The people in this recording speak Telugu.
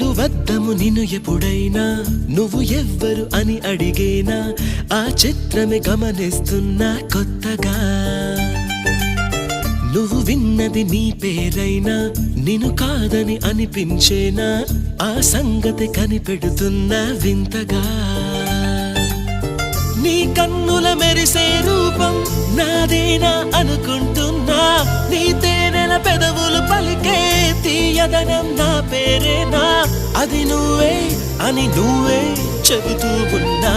పిలువద్దము నిన్ను ఎప్పుడైనా నువ్వు ఎవ్వరు అని అడిగేనా ఆ చిత్రమే గమనిస్తున్నా కొత్తగా నువ్వు విన్నది నీ పేరైనా నిన్ను కాదని అనిపించేనా ఆ సంగతి కనిపెడుతున్నా వింతగా నీ కన్నుల మెరిసే రూపం నాదేనా అనుకుంటున్నా నీ తేనెల పెదవులు పలికే తీయదనం నా పేరేనా అది నువ్వే అని నువ్వే చెబుతూ ఉన్నా